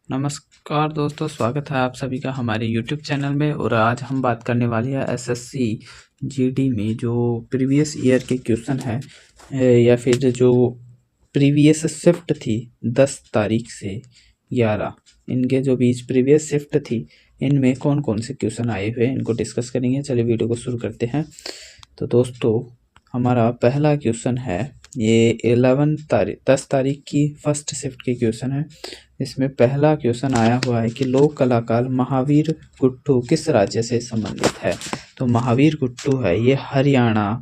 नमस्कार दोस्तों, स्वागत है आप सभी का हमारे YouTube चैनल में। और आज हम बात करने वाले हैं एसएससी जीडी में जो प्रीवियस ईयर के क्वेश्चन है या फिर जो प्रीवियस शिफ्ट थी 10 तारीख से 11 इनके जो बीच प्रीवियस शिफ्ट थी, इनमें कौन कौन से क्वेश्चन आए हुए हैं इनको डिस्कस करेंगे। चलिए वीडियो को शुरू करते हैं। तो दोस्तों, हमारा पहला क्वेश्चन है, ये 10 तारीख की फर्स्ट शिफ्ट के क्वेश्चन है। इसमें पहला क्वेश्चन आया हुआ है कि लोक कलाकार महावीर गुट्टू किस राज्य से संबंधित है। तो महावीर गुट्टू है ये हरियाणा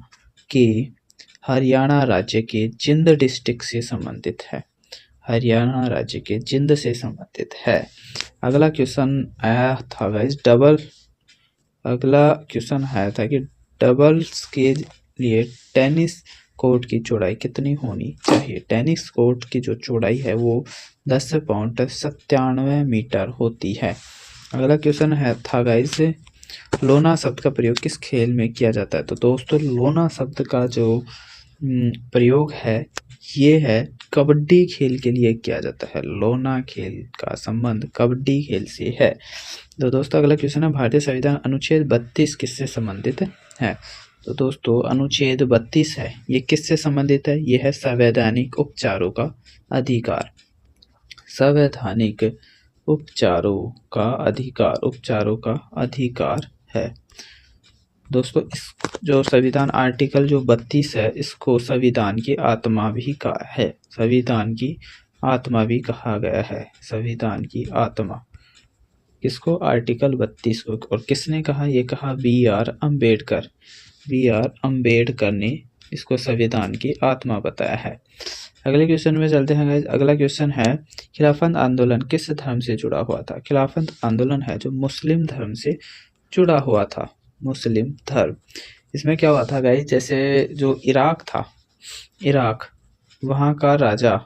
राज्य के जिंद डिस्ट्रिक्ट से संबंधित है। हरियाणा राज्य के जिंद से संबंधित है। अगला क्वेश्चन आया था गाइस अगला क्वेश्चन आया था कि डबल्स के लिए टेनिस कोर्ट की चौड़ाई कितनी होनी चाहिए। टेनिस कोर्ट की जो चौड़ाई है वो 10.97 मीटर होती है। अगला क्वेश्चन है था गाइस, लोना शब्द का प्रयोग किस खेल में किया जाता है। तो दोस्तों, लोना शब्द का जो प्रयोग है ये है कबड्डी खेल के लिए किया जाता है। लोना खेल का संबंध कबड्डी खेल से है। तो दोस्तों, अगला क्वेश्चन है, भारतीय संविधान अनुच्छेद 32 किससे संबंधित है। तो दोस्तों, अनुच्छेद 32 है ये किससे संबंधित है। यह है संवैधानिक उपचारों का अधिकार। संवैधानिक उपचारों का अधिकार है। दोस्तों, इस जो संविधान आर्टिकल जो 32 है इसको संविधान की आत्मा भी कहा है। संविधान की आत्मा भी कहा गया है। संविधान की आत्मा किसको, आर्टिकल 32 को। और किसने कहा, ये कहा बी आर अम्बेडकर ने इसको संविधान की आत्मा बताया है। अगले क्वेश्चन में चलते हैं। अगला क्वेश्चन है, खिलाफत आंदोलन किस धर्म से जुड़ा हुआ था। खिलाफत आंदोलन है जो मुस्लिम धर्म से जुड़ा हुआ था। मुस्लिम धर्म। इसमें क्या हुआ था गाइस, जैसे जो इराक था, वहाँ का राजा,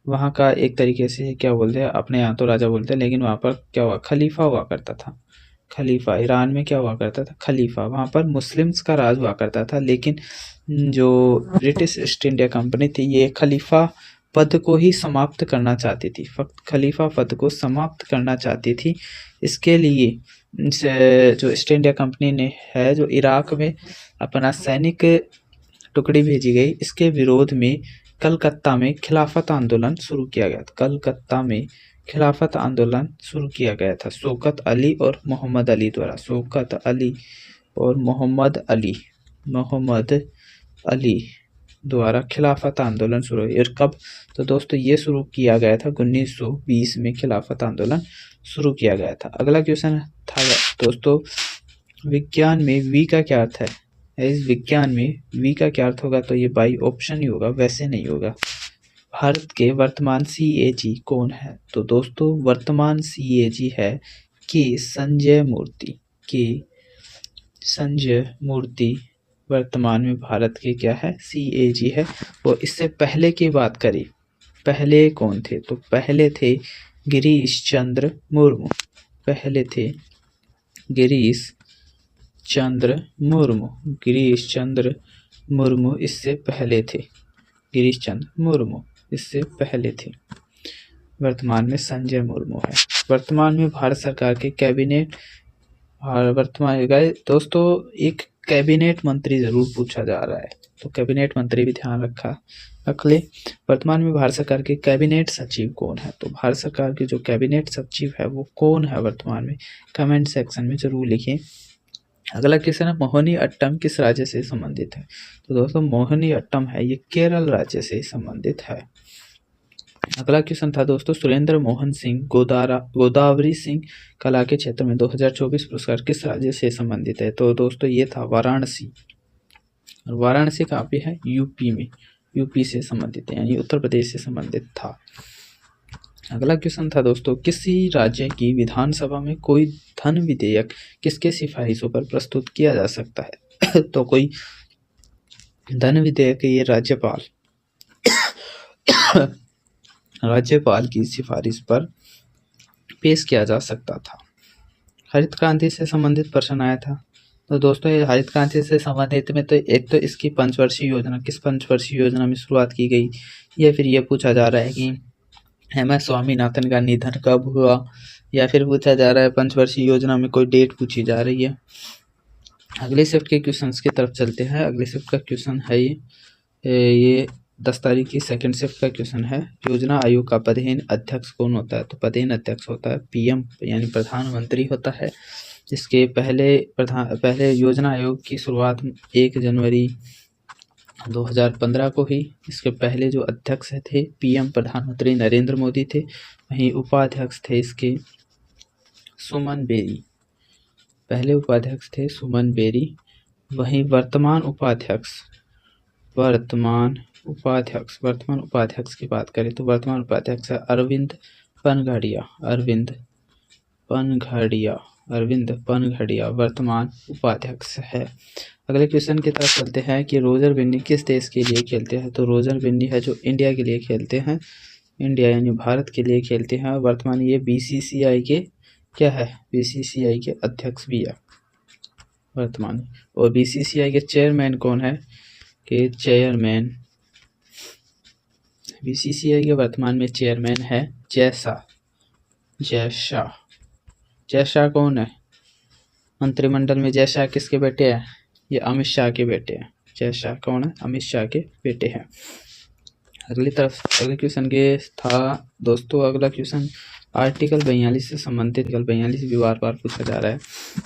वहाँ का एक तरीके से क्या बोलते हैं, अपने यहाँ तो राजा बोलते हैं लेकिन वहाँ पर क्या हुआ, खलीफा हुआ करता था। खलीफा ईरान में क्या हुआ करता था, खलीफा। वहाँ पर मुस्लिम्स का राज हुआ करता था, लेकिन जो ब्रिटिश ईस्ट इंडिया कंपनी थी ये खलीफा पद को ही समाप्त करना चाहती थी। खलीफा पद को समाप्त करना चाहती थी। इसके लिए जो ईस्ट इंडिया कंपनी ने है जो इराक में अपना सैनिक टुकड़ी भेजी गई। इसके विरोध में कलकत्ता में खिलाफत आंदोलन शुरू किया गया था। कलकत्ता में खिलाफत आंदोलन शुरू किया गया था शौकत अली और मोहम्मद अली द्वारा। शौकत अली और मोहम्मद अली द्वारा खिलाफत आंदोलन शुरू हुई। और कब, तो दोस्तों ये शुरू किया गया था 1920 में खिलाफत आंदोलन शुरू किया गया था। अगला क्वेश्चन था दोस्तों, विज्ञान में वी का क्या अर्थ है। इस विज्ञान में वी का क्या अर्थ होगा, तो ये बाई ऑप्शन ही होगा, वैसे नहीं होगा। भारत के वर्तमान सीएजी कौन है। तो दोस्तों, वर्तमान सीएजी है के संजय मूर्ति वर्तमान में भारत के क्या है, सीएजी है। वो इससे पहले की बात करें, पहले कौन थे, तो पहले थे गिरीश चंद्र मुर्मू इससे पहले थे। वर्तमान में संजय मुर्मू है। वर्तमान में भारत सरकार के कैबिनेट, दोस्तों एक कैबिनेट मंत्री जरूर पूछा जा रहा है, तो कैबिनेट मंत्री भी ध्यान रख ले। वर्तमान में भारत सरकार के कैबिनेट सचिव कौन है। तो भारत सरकार के जो कैबिनेट सचिव है वो कौन है वर्तमान में, कमेंट सेक्शन में जरूर लिखें। अगला क्वेश्चन है, मोहिनी अट्टम किस राज्य से संबंधित है। तो दोस्तों, मोहिनी अट्टम है ये केरल राज्य से संबंधित है। अगला क्वेश्चन था दोस्तों, सुरेंद्र मोहन सिंह गोदावरी सिंह कला के क्षेत्र में 2024 पुरस्कार किस राज्य से संबंधित है। तो दोस्तों ये था वाराणसी। और वाराणसी कहाँ पे है, यूपी से संबंधित है, यानी उत्तर प्रदेश से संबंधित था। अगला क्वेश्चन था दोस्तों, किसी राज्य की विधानसभा में कोई धन विधेयक किसके सिफारिशों पर प्रस्तुत किया जा सकता है। तो कोई धन विधेयक ये राज्यपाल की सिफारिश पर पेश किया जा सकता था। हरित क्रांति से संबंधित प्रश्न आया था। तो दोस्तों, ये हरित क्रांति से संबंधित में तो एक तो इसकी पंचवर्षीय योजना, किस पंचवर्षीय योजना में शुरुआत की गई, या फिर ये पूछा जा रहा है कि MS स्वामीनाथन का निधन कब हुआ, या फिर पूछा जा रहा है पंचवर्षीय योजना में कोई डेट पूछी जा रही है। अगले शिफ्ट के क्वेश्चंस की तरफ चलते हैं। अगले शिफ्ट का क्वेश्चन है ये 10 तारीख की सेकंड शिफ्ट का क्वेश्चन है। योजना आयोग का पदेन अध्यक्ष कौन होता है? तो पदेन अध्यक्ष होता है PM यानी प्रधानमंत्री होता है। इसके पहले योजना आयोग की शुरुआत 1 जनवरी 2015 को ही। इसके पहले जो अध्यक्ष थे PM प्रधानमंत्री नरेंद्र मोदी थे। वहीं उपाध्यक्ष थे इसके सुमन बेरी, पहले उपाध्यक्ष थे सुमन बेरी। वहीं वर्तमान उपाध्यक्ष की बात करें तो वर्तमान उपाध्यक्ष है अरविंद पनघड़िया वर्तमान उपाध्यक्ष है। अगले क्वेश्चन की तरफ चलते हैं कि रोजर बिन्नी किस देश के लिए खेलते हैं? तो रोजर बिन्नी है जो इंडिया के लिए खेलते हैं, इंडिया यानी भारत के लिए खेलते हैं। वर्तमान ये BCCI के क्या है? BCCI के अध्यक्ष भी है वर्तमान। और BCCI के चेयरमैन कौन है? कि चेयरमैन BCCI के वर्तमान में चेयरमैन है जय शाह कौन है? मंत्रिमंडल में जय शाह किसके बेटे हैं? ये अमित शाह के बेटे हैं। जय शाह कौन है? अमित शाह के बेटे हैं। अगले क्वेश्चन के था दोस्तों, अगला क्वेश्चन आर्टिकल 42 से संबंधित। आर्टिकल 42 भी बार पूछा जा रहा है।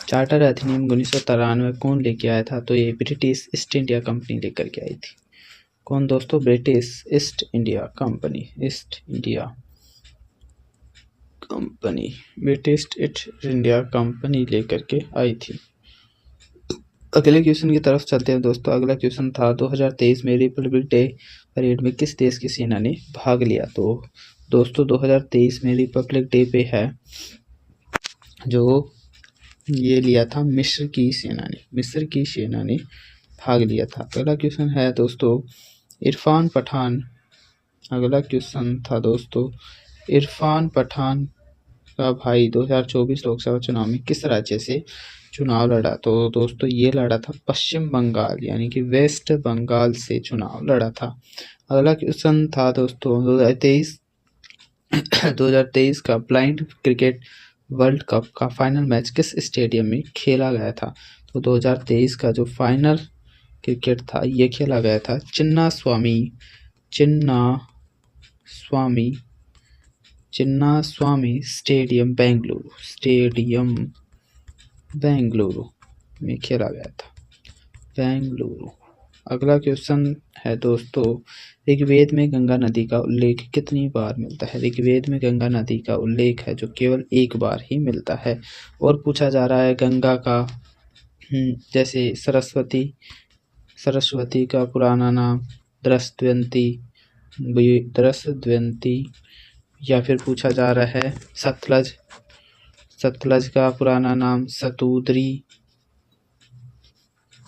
चार्टर अधिनियम 1993 कौन लेके आया था? तो ये ब्रिटिश ईस्ट इंडिया कंपनी लेकर के आई थी। कौन दोस्तों? British east India company British east India company लेकर के आई थी। अगले क्वेश्चन की तरफ चलते हैं दोस्तों। अगला क्वेश्चन था 2023 में रिपब्लिक डे परेड में किस देश की सेना ने भाग लिया? तो दोस्तों 2023 में रिपब्लिक डे पे है जो ये लिया था मिस्र की सेना ने भाग लिया था। अगला क्वेश्चन है दोस्तों इरफान पठान। अगला क्वेश्चन था दोस्तों इरफान पठान का भाई 2024 लोकसभा चुनाव में किस राज्य से चुनाव लड़ा? तो दोस्तों ये लड़ा था पश्चिम बंगाल यानी कि वेस्ट बंगाल से चुनाव लड़ा था। अगला क्वेश्चन था दोस्तों 2023 का ब्लाइंड क्रिकेट वर्ल्ड कप का फाइनल मैच किस स्टेडियम में खेला गया था? तो 2023 का जो फाइनल क्रिकेट था ये खेला गया था चिन्ना स्वामी स्टेडियम बेंगलुरु में खेला गया था, बेंगलुरु। अगला क्वेश्चन है दोस्तों ऋग्वेद में गंगा नदी का उल्लेख कितनी बार मिलता है? ऋग्वेद में गंगा नदी का उल्लेख है जो केवल एक बार ही मिलता है। और पूछा जा रहा है गंगा का जैसे सरस्वती का पुराना नाम दृशद्वंती, या फिर पूछा जा रहा है सतलज का पुराना नाम सतुद्री,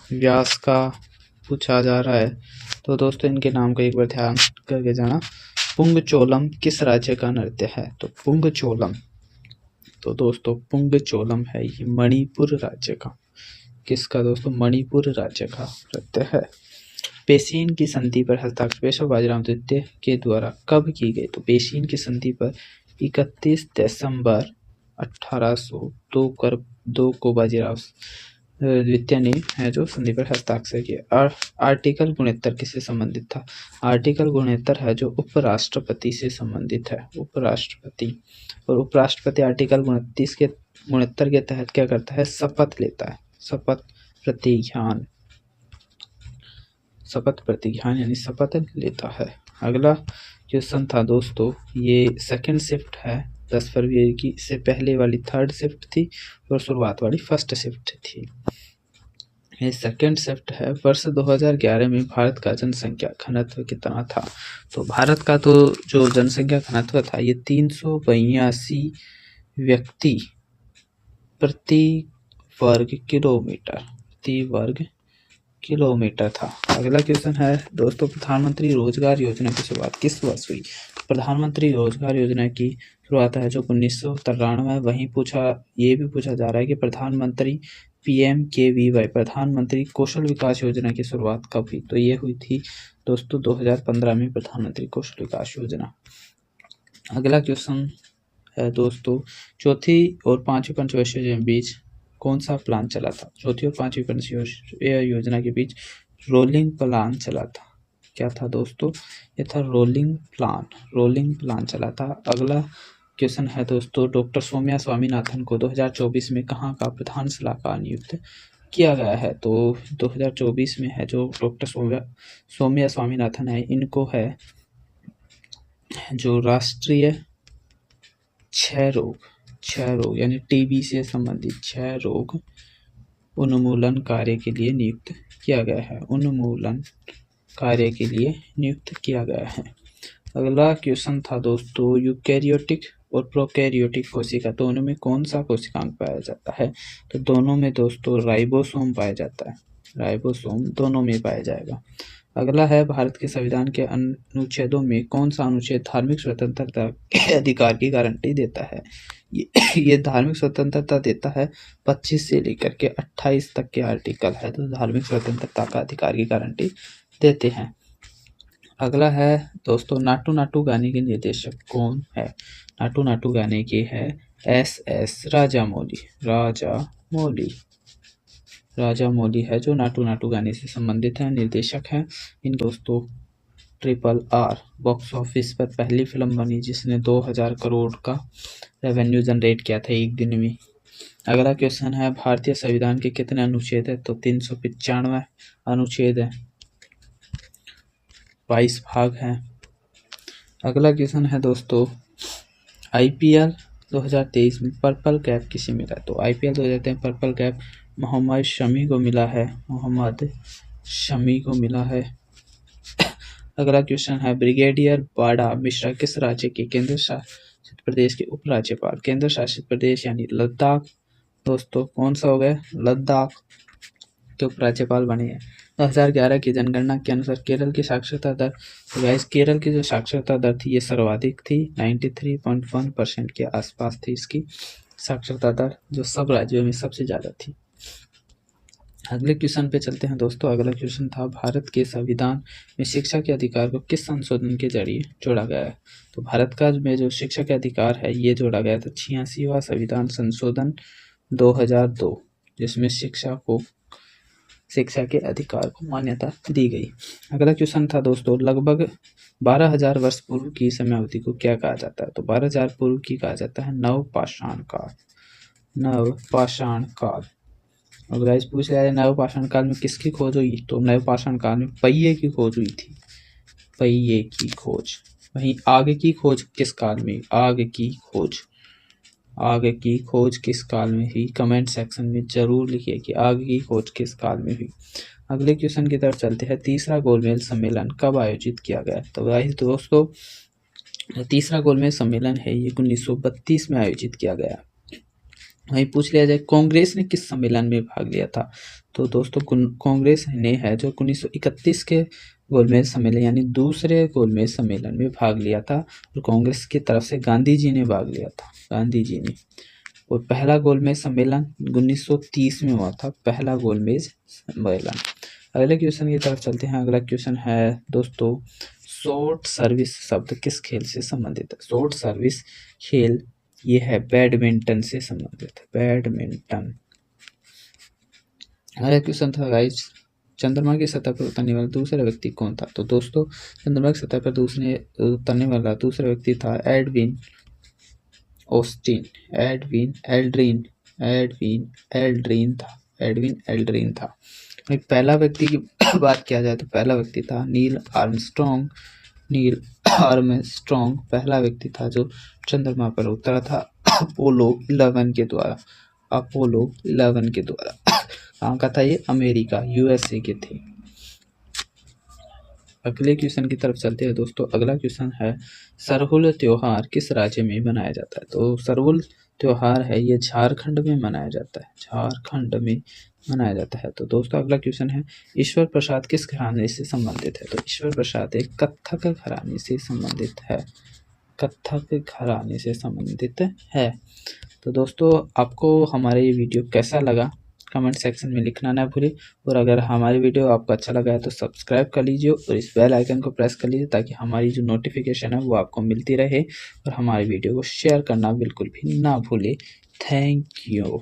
व्यास का पूछा जा रहा है। तो दोस्तों इनके नाम को एक बार ध्यान करके जाना। पुंगचोलम किस राज्य का नृत्य है? तो पुंगचोलम है ये मणिपुर राज्य का। किसका दोस्तों? मणिपुर राज्य का नृत्य है। पेशीन की संधि पर हस्ताक्षर पेशवा बाजीराव द्वितीय के द्वारा कब की गई? तो पेशीन की संधि पर 31 दिसंबर 1802 को बाजीराव द्वितीय ने है जो संधि पर हस्ताक्षर किया। आर्टिकल 69 किससे संबंधित था? आर्टिकल 69 है जो उपराष्ट्रपति से संबंधित है, उपराष्ट्रपति। और उपराष्ट्रपति आर्टिकल 69 के तहत क्या करता है? शपथ लेता है, शपथ प्रतिज्ञान यानी शपथ लेता है। अगला क्वेश्चन था दोस्तों ये सेकंड शिफ्ट है 10 फरवरी की। इससे पहले वाली थर्ड शिफ्ट थी और शुरुआत वाली फर्स्ट शिफ्ट थी। ये सेकंड शिफ्ट है। वर्ष 2011 में भारत का जनसंख्या घनत्व कितना था? तो भारत का तो जो जनसंख्या घनत्व था ये 382 व्यक्ति प्रति वर्ग किलोमीटर था। अगला क्वेश्चन है दोस्तों प्रधानमंत्री रोजगार योजना की शुरुआत किस वर्ष हुई? प्रधानमंत्री रोजगार योजना की शुरुआत है जो 1993। वहीं ये भी पूछा जा रहा है कि प्रधानमंत्री PMKVY प्रधानमंत्री कौशल विकास योजना की शुरुआत कब हुई? तो ये हुई थी दोस्तों 2015 में प्रधानमंत्री कौशल विकास योजना। अगला क्वेश्चन है दोस्तों, चौथी और पांचवी पंचवर्षीय योजना के बीच कौन सा प्लान चला था? चौथी और पांचवी पंचवर्षीय योजना के बीच रोलिंग प्लान चला था। क्या था दोस्तों? ये था रोलिंग प्लान चला था। अगला क्वेश्चन है दोस्तों, डॉक्टर सौम्या स्वामीनाथन को 2024 में कहाँ का प्रधान सलाहकार नियुक्त किया गया है? तो 2024 में है जो डॉक्टर सौम्या स्वामीनाथन है, इनको है जो राष्ट्रीय क्षय रोग यानी टीबी से संबंधित क्षय रोग उन्मूलन कार्य के लिए नियुक्त किया गया है। उन्मूलन कार्य के लिए नियुक्त किया गया है। अगला क्वेश्चन था दोस्तों, यूकैरियोटिक और प्रोकैरियोटिक कोशिका दोनों में कौन सा कोशिकांग पाया जाता है? तो दोनों में दोस्तों राइबोसोम पाया जाता है। राइबोसोम दोनों में पाया जाएगा। अगला है, भारत के संविधान के अनुच्छेदों में कौन सा अनुच्छेद धार्मिक स्वतंत्रता के अधिकार की गारंटी देता है? ये धार्मिक स्वतंत्रता देता है 25 से लेकर के 28 तक के आर्टिकल है, तो धार्मिक स्वतंत्रता का अधिकार की गारंटी देते हैं। अगला है दोस्तों, नाटू नाटू गाने के निर्देशक कौन है? नाटू नाटू गाने के है एस राजा मौली है जो नाटू नाटू गाने से संबंधित है, निर्देशक हैं। इन दोस्तों RRR बॉक्स ऑफिस पर पहली फिल्म बनी जिसने 2000 करोड़ का रेवेन्यू जनरेट किया था एक दिन में। अगला क्वेश्चन है, भारतीय संविधान के कितने अनुच्छेद है? तो 395 अनुच्छेद है, 22 भाग हैं। अगला क्वेश्चन है दोस्तों, IPL 2023 में पर्पल कैप किसे मिला? तो IPL 2023 purple cap Mohammed Shami को मिला है। अगला क्वेश्चन है, ब्रिगेडियर बाड़ा मिश्रा किस राज्य के केंद्र शासित प्रदेश के उपराज्यपाल? केंद्र शासित प्रदेश यानी लद्दाख दोस्तों, कौन सा हो गया? लद्दाख के उपराज्यपाल बने हैं। 2011 की जनगणना के अनुसार केरल की साक्षरता दर, तो गाइस केरल की जो साक्षरता दर थी ये सर्वाधिक थी, 93.1% के आसपास थी इसकी साक्षरता दर, जो सब राज्यों में सबसे ज़्यादा थी। अगले क्वेश्चन पे चलते हैं दोस्तों। अगला क्वेश्चन था, भारत के संविधान में शिक्षा के अधिकार को किस संशोधन के जरिए जोड़ा गया है? तो भारत का में जो शिक्षा के अधिकार है ये जोड़ा गया था 86वां संविधान संशोधन 2002, जिसमें शिक्षा के अधिकार को मान्यता दी गई। अगला क्वेश्चन था दोस्तों, लगभग 12,000 वर्ष पूर्व की समयावधि को क्या कहा जाता है? तो 12,000 पूर्व की कहा जाता है नवपाषाण काल। और गाइस पूछ रहा है नवपाषाण काल में किसकी खोज हुई? तो नवपाषाण काल में पहिए की खोज हुई थी, पहिए की खोज। वहीं आग की खोज किस काल में? आग की खोज किस काल में हुई? कमेंट सेक्शन में जरूर लिखिए कि आग की खोज किस काल में हुई। अगले क्वेश्चन की तरफ चलते हैं, तीसरा गोलमेज सम्मेलन कब आयोजित किया गया? तो गाइस दोस्तों तीसरा गोलमेज सम्मेलन है ये 1932 में आयोजित किया गया। वहीं पूछ लिया जाए कांग्रेस ने किस सम्मेलन में भाग लिया था? तो दोस्तों कांग्रेस ने है जो 1931 के गोलमेज सम्मेलन यानी दूसरे गोलमेज सम्मेलन में भाग लिया था, और कांग्रेस की तरफ से गांधी जी ने भाग लिया था, गांधी जी ने। और पहला गोलमेज सम्मेलन 1930 में हुआ था, पहला गोलमेज सम्मेलन। अगले क्वेश्चन की तरफ चलते हैं। अगला क्वेश्चन है दोस्तों, शॉर्ट सर्विस शब्द किस खेल से संबंधित है? शॉर्ट सर्विस खेल ये है बैडमिंटन से संबंधित है, बैडमिंटन। अगला क्वेश्चन था गाइस, चंद्रमा की सतह पर उतरने वाला दूसरा व्यक्ति कौन था? तो दोस्तों चंद्रमा की सतह पर उतरने वाला दूसरा व्यक्ति था एडविन एल्ड्रिन था। पहला व्यक्ति की बात किया जाए तो पहला व्यक्ति था नील आर्मस्ट्रॉन्ग पहला व्यक्ति था जो चंद्रमा पर उतरा था अपोलो 11 के द्वारा। कहाँ का था ये? अमेरिका, USA के थे। अगले क्वेश्चन की तरफ चलते हैं दोस्तों। अगला क्वेश्चन है, सरहुल त्योहार किस राज्य में मनाया जाता है? तो सरहुल त्योहार है ये झारखंड में मनाया जाता है। तो दोस्तों अगला क्वेश्चन है, ईश्वर प्रसाद किस घराने से संबंधित है? तो ईश्वर प्रसाद एक कत्थक घराने से संबंधित है। तो दोस्तों आपको हमारा ये वीडियो कैसा लगा कमेंट सेक्शन में लिखना ना भूलें। और अगर हमारी वीडियो आपको अच्छा लगा है तो सब्सक्राइब कर लीजिए और इस बेल आइकन को प्रेस कर लीजिए ताकि हमारी जो नोटिफिकेशन है वो आपको मिलती रहे। और हमारी वीडियो को शेयर करना बिल्कुल भी ना भूलें। Thank you.